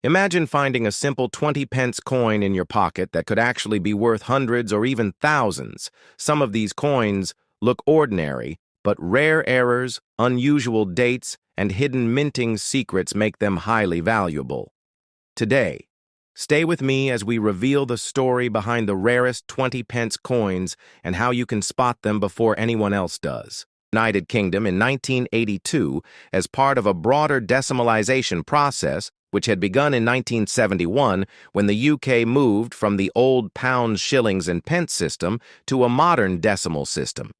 Imagine finding a simple 20-pence coin in your pocket that could actually be worth hundreds or even thousands. Some of these coins look ordinary, but rare errors, unusual dates, and hidden minting secrets make them highly valuable. Today, stay with me as we reveal the story behind the rarest 20-pence coins and how you can spot them before anyone else does. United Kingdom in 1982, as part of a broader decimalization process, which had begun in 1971 when the UK moved from the old pounds, shillings, and pence system to a modern decimal system.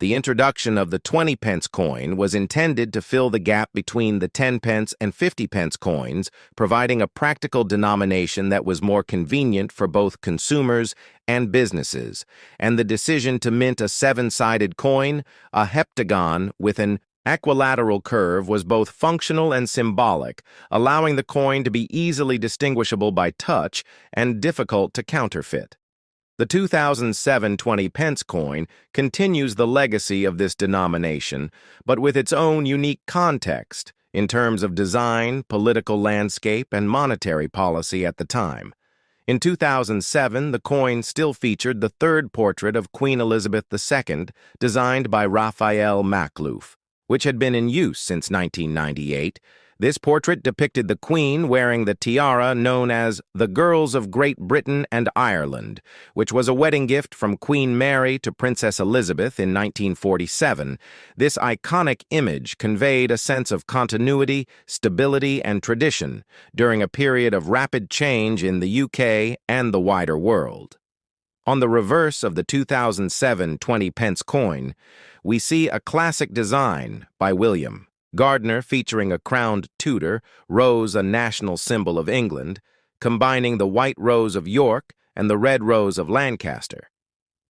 The introduction of the 20-pence coin was intended to fill the gap between the 10-pence and 50-pence coins, providing a practical denomination that was more convenient for both consumers and businesses, and the decision to mint a seven-sided coin, a heptagon with an equilateral curve, was both functional and symbolic, allowing the coin to be easily distinguishable by touch and difficult to counterfeit. The 2007 20-pence coin continues the legacy of this denomination, but with its own unique context in terms of design, political landscape, and monetary policy at the time. In 2007, the coin still featured the third portrait of Queen Elizabeth II, designed by Raphael Maklouf, which had been in use since 1998. This portrait depicted the Queen wearing the tiara known as the Girls of Great Britain and Ireland, which was a wedding gift from Queen Mary to Princess Elizabeth in 1947. This iconic image conveyed a sense of continuity, stability, and tradition during a period of rapid change in the UK and the wider world. On the reverse of the 2007 20-pence coin, we see a classic design by William Gardner featuring a crowned Tudor, rose, a national symbol of England, combining the white rose of York and the red rose of Lancaster.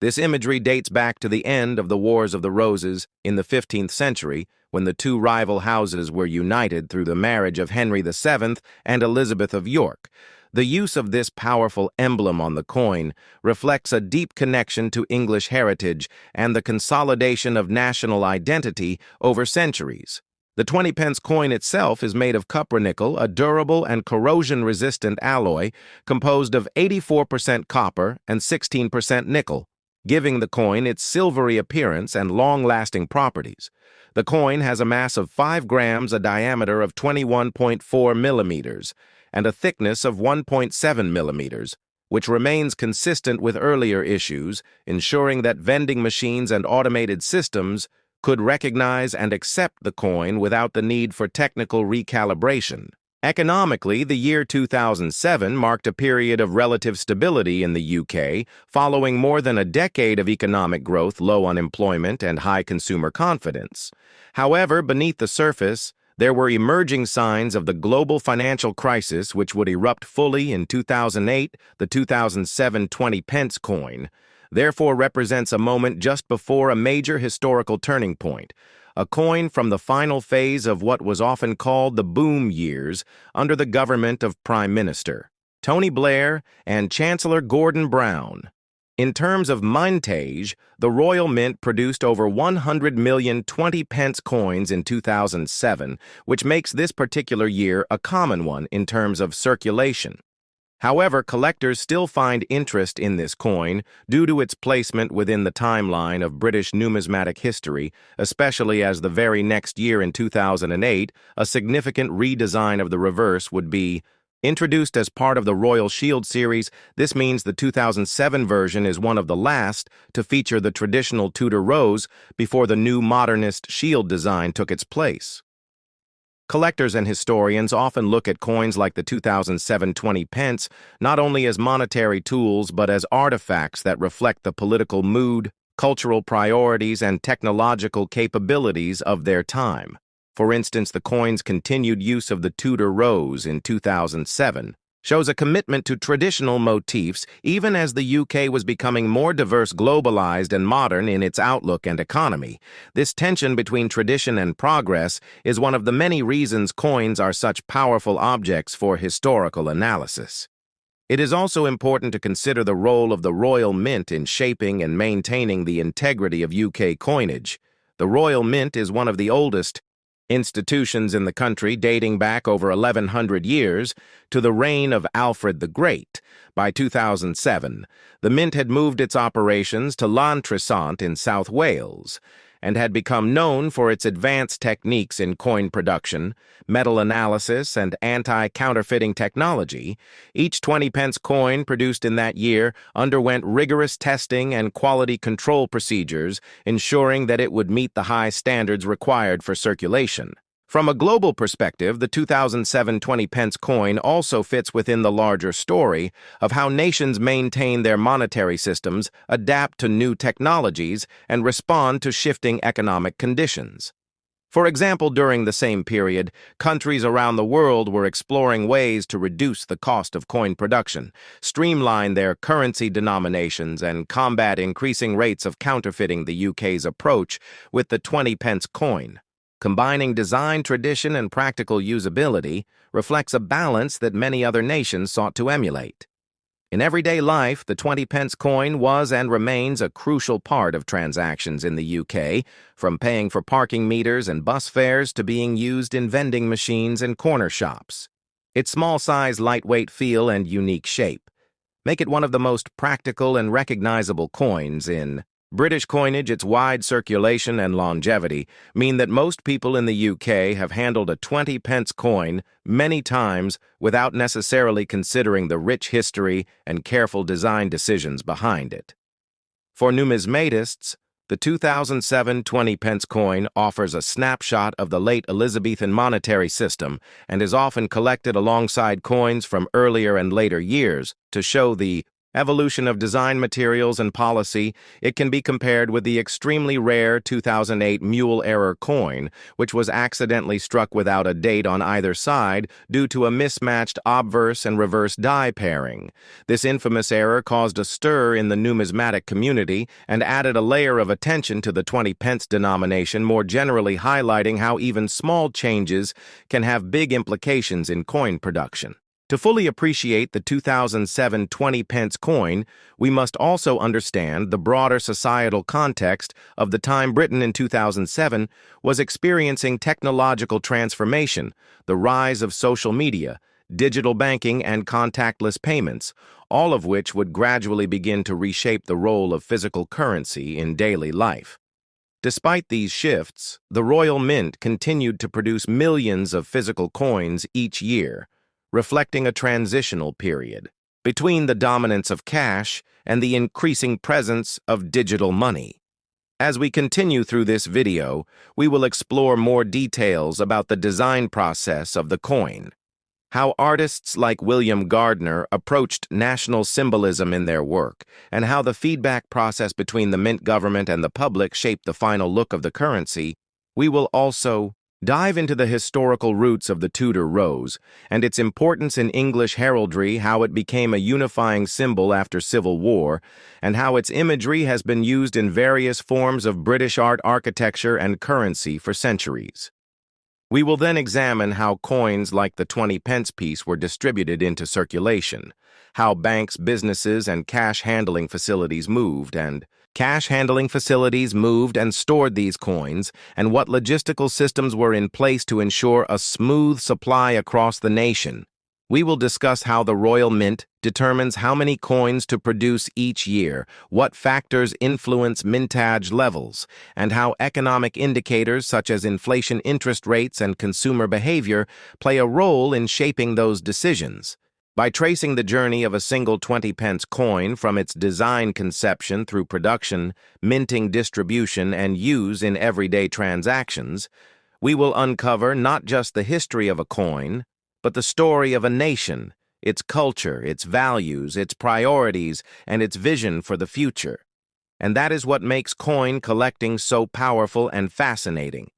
This imagery dates back to the end of the Wars of the Roses in the 15th century, when the two rival houses were united through the marriage of Henry VII and Elizabeth of York. The use of this powerful emblem on the coin reflects a deep connection to English heritage and the consolidation of national identity over centuries. The 20-pence coin itself is made of cupronickel, a durable and corrosion-resistant alloy composed of 84% copper and 16% nickel, giving the coin its silvery appearance and long-lasting properties. The coin has a mass of 5 grams, a diameter of 21.4 millimeters, and a thickness of 1.7 millimeters, which remains consistent with earlier issues, ensuring that vending machines and automated systems could recognize and accept the coin without the need for technical recalibration. Economically, the year 2007 marked a period of relative stability in the UK, following more than a decade of economic growth, low unemployment, and high consumer confidence. However, beneath the surface, there were emerging signs of the global financial crisis, which would erupt fully in 2008. The 2007 20-pence coin therefore represents a moment just before a major historical turning point, a coin from the final phase of what was often called the boom years under the government of Prime Minister Tony Blair and Chancellor Gordon Brown. In terms of mintage, the Royal Mint produced over 100 million 20-pence coins in 2007, which makes this particular year a common one in terms of circulation. However, collectors still find interest in this coin due to its placement within the timeline of British numismatic history, especially as the very next year in 2008, a significant redesign of the reverse would be introduced as part of the Royal Shield series. This means the 2007 version is one of the last to feature the traditional Tudor rose before the new modernist shield design took its place. Collectors and historians often look at coins like the 2007 20-pence not only as monetary tools but as artifacts that reflect the political mood, cultural priorities, and technological capabilities of their time. For instance, the coin's continued use of the Tudor rose in 2007 shows a commitment to traditional motifs even as the UK was becoming more diverse, globalized, and modern in its outlook and economy. This tension between tradition and progress is one of the many reasons coins are such powerful objects for historical analysis. It is also important to consider the role of the Royal Mint in shaping and maintaining the integrity of UK coinage. The Royal Mint is one of the oldest institutions in the country dating back over 1,100 years to the reign of Alfred the Great. By 2007, the Mint had moved its operations to Llantrisant in South Wales and had become known for its advanced techniques in coin production, metal analysis, and anti-counterfeiting technology. Each 20-pence coin produced in that year underwent rigorous testing and quality control procedures, ensuring that it would meet the high standards required for circulation. From a global perspective, the 2007 20-pence coin also fits within the larger story of how nations maintain their monetary systems, adapt to new technologies, and respond to shifting economic conditions. For example, during the same period, countries around the world were exploring ways to reduce the cost of coin production, streamline their currency denominations, and combat increasing rates of counterfeiting. The UK's approach with the 20-pence coin, combining design, tradition, and practical usability, reflects a balance that many other nations sought to emulate. In everyday life, the 20-pence coin was and remains a crucial part of transactions in the UK, from paying for parking meters and bus fares to being used in vending machines and corner shops. Its small size, lightweight feel, and unique shape make it one of the most practical and recognizable coins in British coinage. Its wide circulation and longevity mean that most people in the UK have handled a 20-pence coin many times without necessarily considering the rich history and careful design decisions behind it. For numismatists, the 2007 20-pence coin offers a snapshot of the late Elizabethan monetary system and is often collected alongside coins from earlier and later years to show the evolution of design, materials, and policy. It can be compared with the extremely rare 2008 mule error coin, which was accidentally struck without a date on either side due to a mismatched obverse and reverse die pairing. This infamous error caused a stir in the numismatic community and added a layer of attention to the 20-pence denomination, more generally highlighting how even small changes can have big implications in coin production. To fully appreciate the 2007 20-pence coin, we must also understand the broader societal context of the time. Britain in 2007 was experiencing technological transformation, the rise of social media, digital banking, and contactless payments, all of which would gradually begin to reshape the role of physical currency in daily life. Despite these shifts, the Royal Mint continued to produce millions of physical coins each year, reflecting a transitional period between the dominance of cash and the increasing presence of digital money. As we continue through this video, we will explore more details about the design process of the coin, how artists like William Gardner approached national symbolism in their work, and how the feedback process between the Mint government and the public shaped the final look of the currency. We will also dive into the historical roots of the Tudor rose and its importance in English heraldry, how it became a unifying symbol after Civil War, and how its imagery has been used in various forms of British art, architecture, and currency for centuries. We will then examine how coins like the 20-pence piece were distributed into circulation, how banks, businesses, and cash handling facilities moved and stored these coins, and what logistical systems were in place to ensure a smooth supply across the nation. We will discuss how the Royal Mint determines how many coins to produce each year, what factors influence mintage levels, and how economic indicators such as inflation, interest rates, and consumer behavior play a role in shaping those decisions. By tracing the journey of a single 20-pence coin from its design conception through production, minting, distribution, and use in everyday transactions, we will uncover not just the history of a coin, but the story of a nation, its culture, its values, its priorities, and its vision for the future. And that is what makes coin collecting so powerful and fascinating.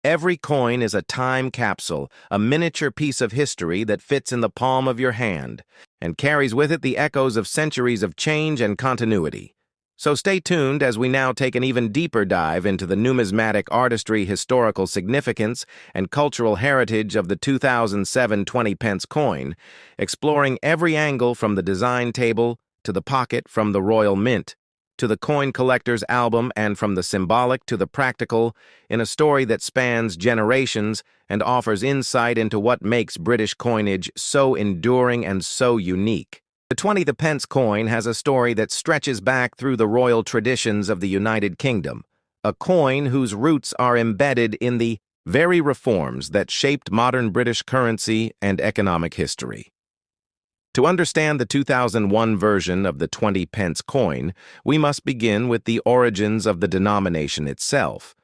Every coin is a time capsule, a miniature piece of history that fits in the palm of your hand and carries with it the echoes of centuries of change and continuity. So stay tuned as we now take an even deeper dive into the numismatic artistry, historical significance, and cultural heritage of the 2007 20-pence coin, exploring every angle from the design table to the pocket from the Royal Mint. to the coin collector's album, and from the symbolic to the practical, in a story that spans generations and offers insight into what makes British coinage so enduring and so unique. The 20 pence coin has a story that stretches back through the royal traditions of the United Kingdom, a coin whose roots are embedded in the very reforms that shaped modern British currency and economic history. To understand the 2001 version of the 20 pence coin, we must begin with the origins of the denomination itself.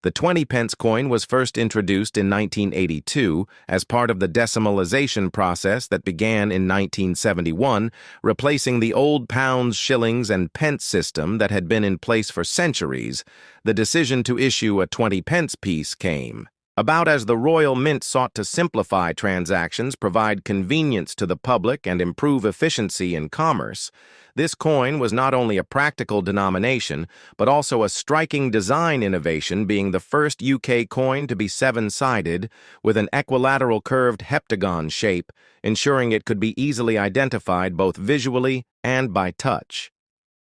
The 20 pence coin was first introduced in 1982 as part of the decimalization process that began in 1971, replacing the old pounds, shillings, and pence system that had been in place for centuries. The decision to issue a 20 pence piece came about as the Royal Mint sought to simplify transactions, provide convenience to the public, and improve efficiency in commerce. This coin was not only a practical denomination, but also a striking design innovation, being the first UK coin to be seven-sided, with an equilateral curved heptagon shape, ensuring it could be easily identified both visually and by touch.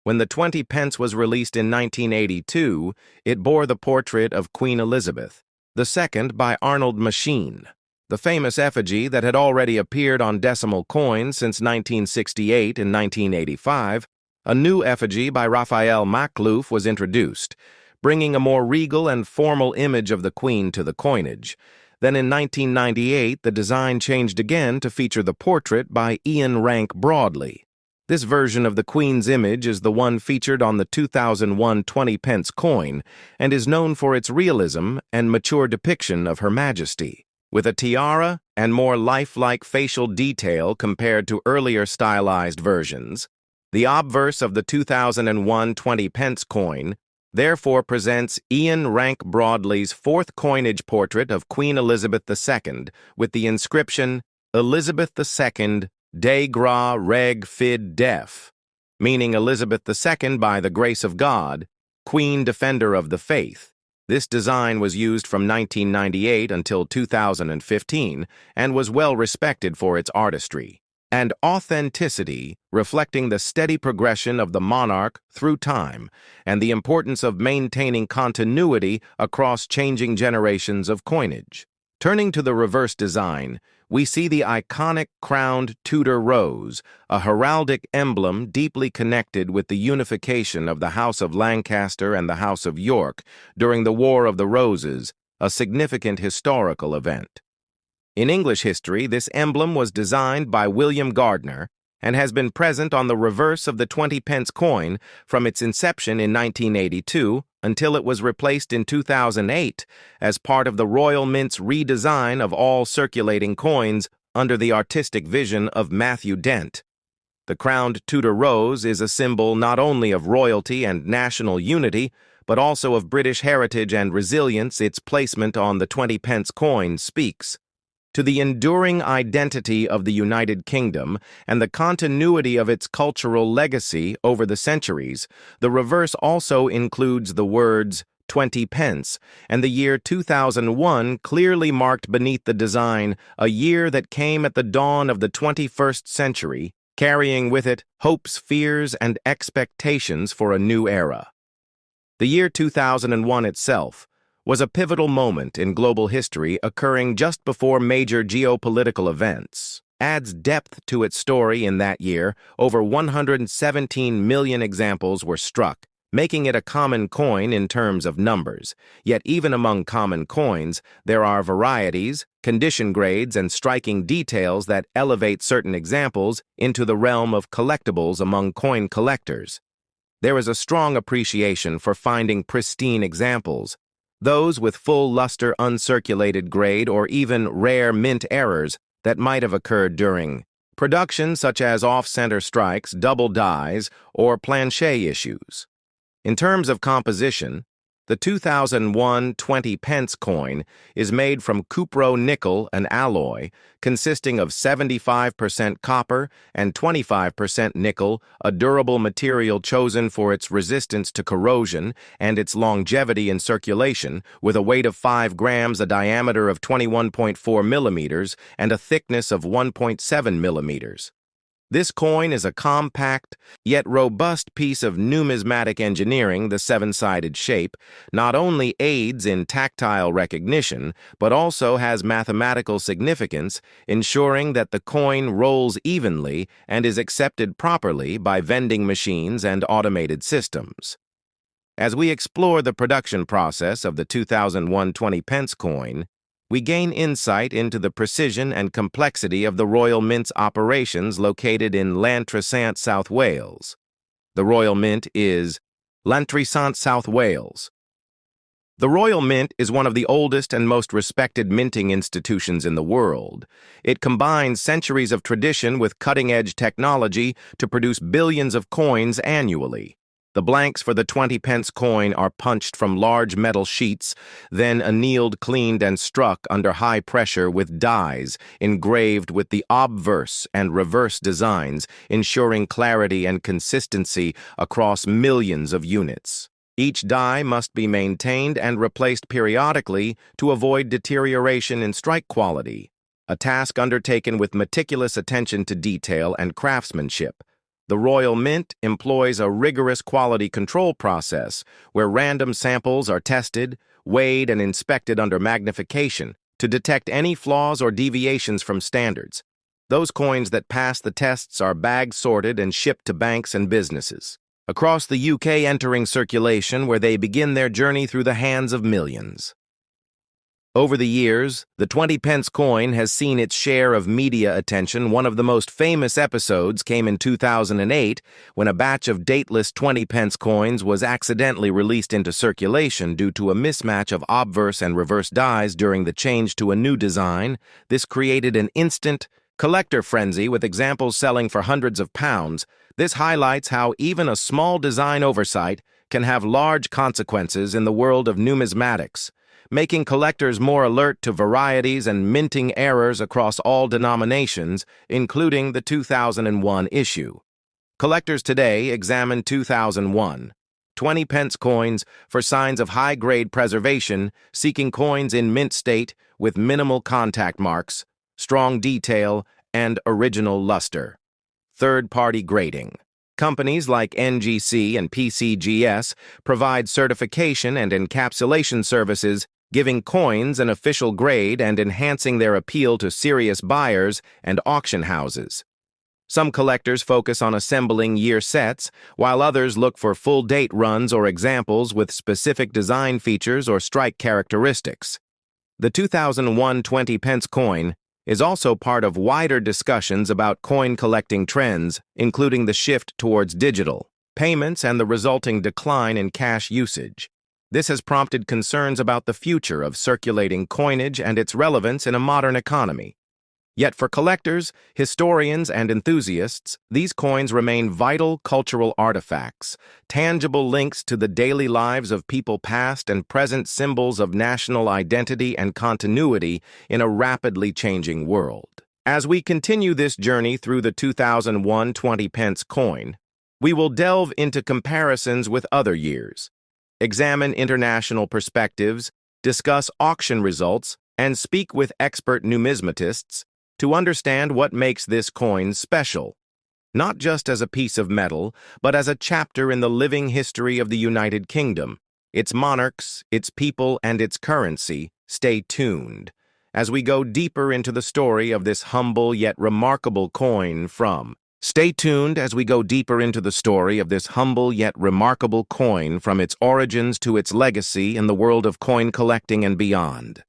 When the 20 pence was released in 1982, it bore the portrait of Queen Elizabeth, the second by Arnold Machine, the famous effigy that had already appeared on decimal coins since 1968 and 1985. A new effigy by Raphael Maklouf was introduced, bringing a more regal and formal image of the Queen to the coinage. Then in 1998, the design changed again to feature the portrait by Ian Rank Broadley. This version of the Queen's image is the one featured on the 2001 20 pence coin and is known for its realism and mature depiction of Her Majesty, with a tiara and more lifelike facial detail compared to earlier stylized versions. The obverse of the 2001 20 pence coin therefore presents Ian Rank Broadley's fourth coinage portrait of Queen Elizabeth II with the inscription Elizabeth II de gra reg fid def, meaning Elizabeth II by the grace of God, Queen Defender of the Faith. This design was used from 1998 until 2015 and was well respected for its artistry and authenticity, reflecting the steady progression of the monarch through time and the importance of maintaining continuity across changing generations of coinage. Turning to the reverse design, we see the iconic crowned Tudor rose, a heraldic emblem deeply connected with the unification of the House of Lancaster and the House of York during the War of the Roses, a significant historical event. In English history, this emblem was designed by William Gardner and has been present on the reverse of the 20 pence coin from its inception in 1982 until it was replaced in 2008 as part of the Royal Mint's redesign of all circulating coins under the artistic vision of Matthew Dent. The crowned Tudor rose is a symbol not only of royalty and national unity, but also of British heritage and resilience. Its placement on the 20 pence coin speaks to the enduring identity of the United Kingdom and the continuity of its cultural legacy over the centuries. The reverse also includes the words 20 pence, and the year 2001 clearly marked beneath the design a year that came at the dawn of the 21st century, carrying with it hopes, fears, and expectations for a new era. The year 2001 itself was a pivotal moment in global history occurring just before major geopolitical events. Adds depth to its story. In that year, over 117 million examples were struck, making it a common coin in terms of numbers. Yet even among common coins, there are varieties, condition grades, and striking details that elevate certain examples into the realm of collectibles among coin collectors. There is a strong appreciation for finding pristine examples, those with full luster uncirculated grade or even rare mint errors that might have occurred during production, such as off-center strikes, double dies, or planchet issues. In terms of composition, the 2001 20 pence coin is made from cupro-nickel, an alloy consisting of 75% copper and 25% nickel, a durable material chosen for its resistance to corrosion and its longevity in circulation, with a weight of 5 grams, a diameter of 21.4 millimeters, and a thickness of 1.7 millimeters. This coin is a compact, yet robust piece of numismatic engineering. The seven-sided shape not only aids in tactile recognition, but also has mathematical significance, ensuring that the coin rolls evenly and is accepted properly by vending machines and automated systems. As we explore the production process of the 2001 20p coin, we gain insight into the precision and complexity of the Royal Mint's operations located in Llantrisant, South Wales. The Royal Mint is Llantrisant, South Wales. The Royal Mint is one of the oldest and most respected minting institutions in the world. It combines centuries of tradition with cutting-edge technology to produce billions of coins annually. The blanks for the 20p coin are punched from large metal sheets, then annealed, cleaned, and struck under high pressure with dies engraved with the obverse and reverse designs, ensuring clarity and consistency across millions of units. Each die must be maintained and replaced periodically to avoid deterioration in strike quality, a task undertaken with meticulous attention to detail and craftsmanship. The Royal Mint employs a rigorous quality control process where random samples are tested, weighed, and inspected under magnification to detect any flaws or deviations from standards. Those coins that pass the tests are bag sorted and shipped to banks and businesses across the UK, entering circulation where they begin their journey through the hands of millions. Over the years, the 20p coin has seen its share of media attention. One of the most famous episodes came in 2008 when a batch of dateless 20p coins was accidentally released into circulation due to a mismatch of obverse and reverse dies during the change to a new design. This created an instant collector frenzy with examples selling for hundreds of pounds. This highlights how even a small design oversight can have large consequences in the world of numismatics, making collectors more alert to varieties and minting errors across all denominations, including the 2001 issue. Collectors today examine 2001 20p coins for signs of high-grade preservation, seeking coins in mint state with minimal contact marks, strong detail, and original luster. Third-party grading. Companies like NGC and PCGS provide certification and encapsulation services, giving coins an official grade and enhancing their appeal to serious buyers and auction houses. Some collectors focus on assembling year sets, while others look for full-date runs or examples with specific design features or strike characteristics. The 2001 20p coin is also part of wider discussions about coin collecting trends, including the shift towards digital payments and the resulting decline in cash usage. This has prompted concerns about the future of circulating coinage and its relevance in a modern economy. Yet for collectors, historians, and enthusiasts, these coins remain vital cultural artifacts, tangible links to the daily lives of people past and present, symbols of national identity and continuity in a rapidly changing world. As we continue this journey through the 2001 20p coin, we will delve into comparisons with other years, examine international perspectives, discuss auction results, and speak with expert numismatists to understand what makes this coin special, not just as a piece of metal, but as a chapter in the living history of the United Kingdom, its monarchs, its people, and its currency. Stay tuned as we go deeper into the story of this humble yet remarkable coin from Stay tuned as we go deeper into the story of this humble yet remarkable coin from its origins to its legacy in the world of coin collecting and beyond.